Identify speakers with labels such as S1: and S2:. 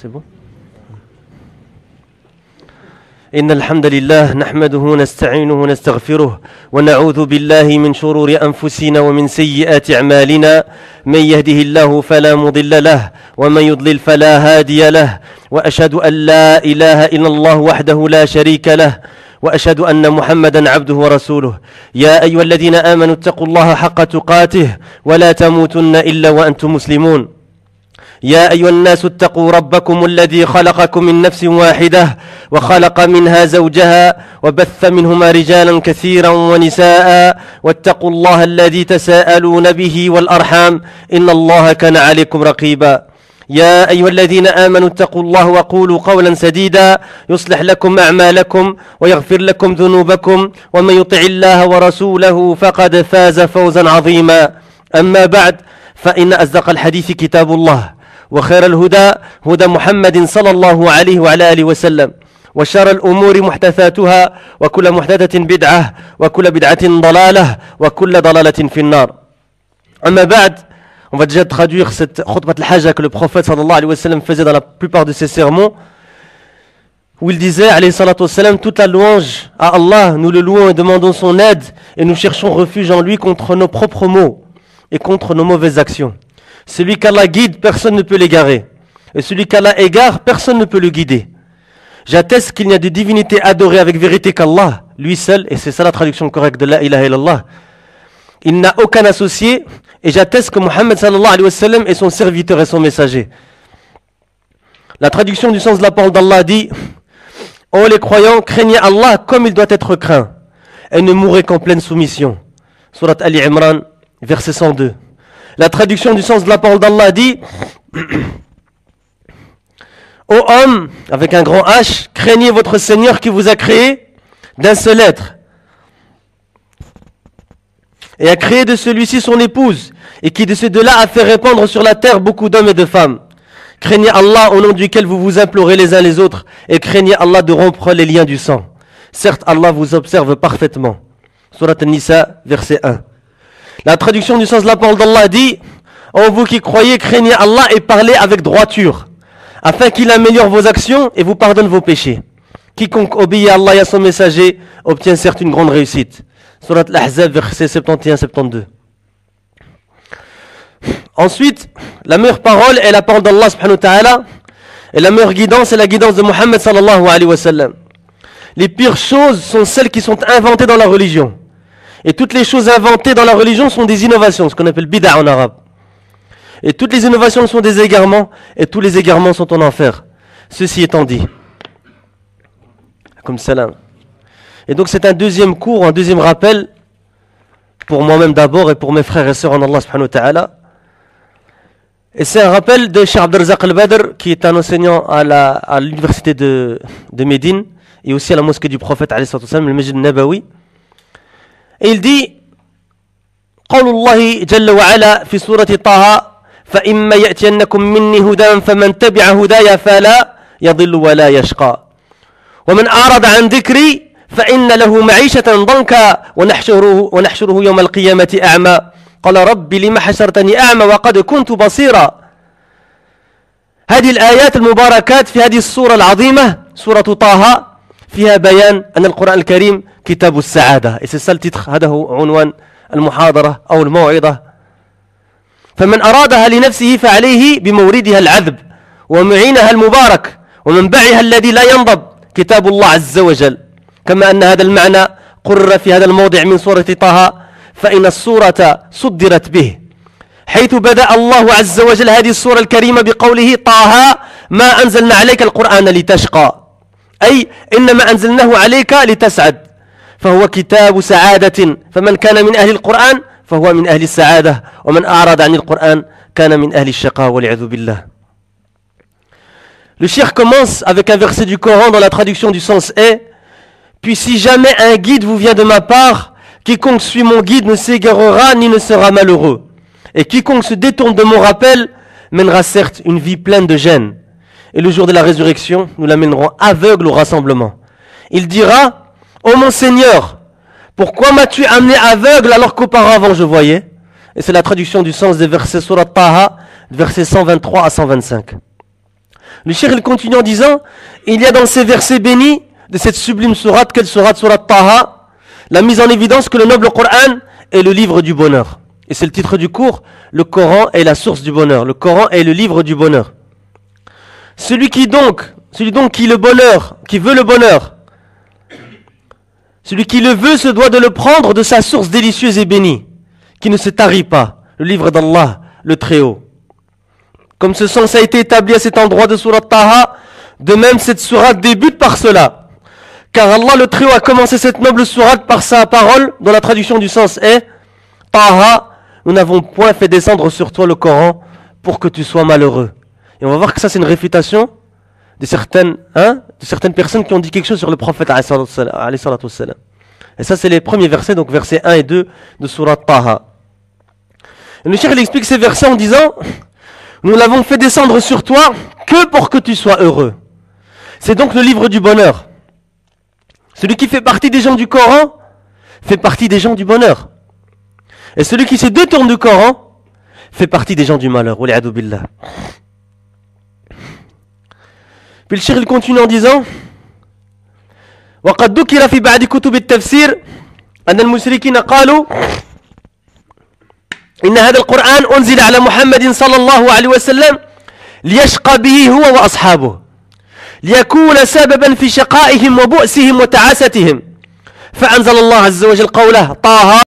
S1: C'est bon? إن الحمد لله نحمده ونستعينه ونستغفره ونعوذ بالله من شرور أنفسنا ومن سيئات أعمالنا من يهده الله فلا مضل له ومن يضلل فلا هادي له وأشهد أن لا إله إلا الله وحده لا شريك له وأشهد أن محمدا عبده ورسوله يا أيها الذين آمنوا اتقوا الله حق تقاته ولا تموتن إلا وأنتم مسلمون يا أيها الناس اتقوا ربكم الذي خلقكم من نفس واحدة وخلق منها زوجها وبث منهما رجالا كثيرا ونساء واتقوا الله الذي تساءلون به والأرحام إن الله كان عليكم رقيبا يا أيها الذين آمنوا اتقوا الله وقولوا قولا سديدا يصلح لكم أعمالكم ويغفر لكم ذنوبكم ومن يطع الله ورسوله فقد فاز فوزا عظيما أما بعد فإن أصدق الحديث كتاب الله وخير الهدى هدى محمد صلى الله عليه وعلى آله وسلم وشر الأمور محدثاتها وكل محدثة بدعة وكل بدعة ضلالة وكل ضلالة في النار. أما بعد, on va déjà traduire cette khutbat al-hajj que le prophète sallallahu alayhi wa sallam faisait dans la plupart de ses sermons, où il disait alayhi salatu wa sallam, toute la louange à Allah, nous le louons et demandons son aide et nous cherchons refuge en lui contre nos propres maux et contre nos mauvaises actions. Celui qu'Allah guide, personne ne peut l'égarer. Et celui qu'Allah égare, personne ne peut le guider. J'atteste qu'il n'y a de divinité adorée avec vérité qu'Allah, lui seul, et c'est ça la traduction correcte de la ilaha illallah. Il n'a aucun associé, et j'atteste que Muhammad sallallahu alayhi wa sallam est son serviteur et son messager. La traduction du sens de la parole d'Allah dit: ô les croyants, craignez Allah comme il doit être craint, et ne mourrez qu'en pleine soumission. Surat Ali Imran, verset 102. La traduction du sens de la parole d'Allah dit: ô homme, avec un grand H, craignez votre Seigneur qui vous a créé d'un seul être et a créé de celui-ci son épouse et qui de ces deux-là a fait répandre sur la terre beaucoup d'hommes et de femmes. Craignez Allah au nom duquel vous vous implorez les uns les autres et craignez Allah de rompre les liens du sang. Certes, Allah vous observe parfaitement. Surat An-Nisa, verset 1. La traduction du sens de la parole d'Allah dit: ô vous qui croyez, craignez Allah et parlez avec droiture, afin qu'il améliore vos actions et vous pardonne vos péchés. Quiconque obéit à Allah et à son messager obtient certes une grande réussite. Surat Al-Ahzab, versets 71-72. Ensuite, la meilleure parole est la parole d'Allah subhanahu wa ta'ala, et la meilleure guidance est la guidance de Muhammad sallallahu alayhi wa sallam. Les pires choses sont celles qui sont inventées dans la religion. Et toutes les choses inventées dans la religion sont des innovations, ce qu'on appelle bid'a en arabe. Et toutes les innovations sont des égarements, et tous les égarements sont en enfer. Ceci étant dit, comme salam. Et donc c'est un deuxième cours, un deuxième rappel, pour moi-même d'abord et pour mes frères et sœurs en Allah subhanahu wa ta'ala. Et c'est un rappel de Cheikh Abdelrazak al-Badr, qui est un enseignant à l'université de Médine, et aussi à la mosquée du prophète, alayhi salatu wa sallam, le Masjid Nabawi. Et il dit: قول الله جل وعلا في سورة طه فإما يأتينكم مني هدى فمن تبع هدايا فلا يضل ولا يشقى ومن أعرض عن ذكري فإن له معيشة ضنكا ونحشره يوم القيامة أعمى قال رب لم حشرتني أعمى وقد كنت بصيرا. هذه الآيات المباركات في هذه السورة العظيمة سورة طه فيها بيان أن القرآن الكريم كتاب السعادة. Et c'est ça le titre, هذا هو عنوان المحاضرة أو الموعظة. فمن أرادها لنفسه فعليه بموردها العذب ومعينها المبارك ومنبعها الذي لا ينضب كتاب الله عز وجل. كما أن هذا المعنى قرر في هذا الموضع من سورة طه، فإن السورة صدرت به، حيث بدأ الله عز وجل هذه السورة الكريمة بقوله: طه ما أنزلنا عليك القرآن لتشقى، أي إنما أنزلناه عليك لتسعد، فهو كتاب سعادة، فمن كان من أهل القرآن فهو من أهل السعادة، ومن أعرض عن القرآن كان من أهل الشقاء والعياذ بالله. Le cheikh commence avec un verset du Coran dont la traduction du sens est: puis si jamais un guide vous vient de ma part, quiconque suit mon guide ne s'égarera ni ne sera malheureux, et quiconque se détourne de mon rappel mènera certes une vie pleine de gêne, et le jour de la résurrection nous l'amènerons aveugle au rassemblement. Il dira: ô mon Seigneur, pourquoi m'as-tu amené aveugle alors qu'auparavant je voyais? Et c'est la traduction du sens des versets Surat Taha, versets 123 à 125. Le cheikh il continue en disant, il y a dans ces versets bénis de cette sublime sourate, quelle sourate, sourate Taha, la mise en évidence que le noble Coran est le livre du bonheur. Et c'est le titre du cours, le Coran est la source du bonheur. Le Coran est le livre du bonheur. Celui donc qui le bonheur, qui veut le bonheur, celui qui le veut se doit de le prendre de sa source délicieuse et bénie, qui ne se tarit pas, le livre d'Allah, le Très-Haut. Comme ce sens a été établi à cet endroit de Surat Taha, de même cette sourate débute par cela. Car Allah le Très-Haut a commencé cette noble sourate par sa parole, dont la traduction du sens est Taha, nous n'avons point fait descendre sur toi le Coran pour que tu sois malheureux. Et on va voir que ça c'est une réfutation de certaines personnes qui ont dit quelque chose sur le prophète alayhi salatu wassalam. Et ça c'est les premiers versets, donc versets 1 et 2 de Surat Taha. Et le cheikh il explique ces versets en disant, nous l'avons fait descendre sur toi que pour que tu sois heureux. C'est donc le livre du bonheur. Celui qui fait partie des gens du Coran fait partie des gens du bonheur. Et celui qui se détourne du Coran fait partie des gens du malheur. Wal'iyadu billah. Puis le cheikh il continue en disant, وقد ذكر في بعض كتب التفسير أن المشركين قالوا إن هذا القرآن أنزل على محمد صلى الله عليه وسلم ليشقى به هو وأصحابه ليكون سببا في شقائهم وبؤسهم وتعاستهم فأنزل الله عز وجل قوله طه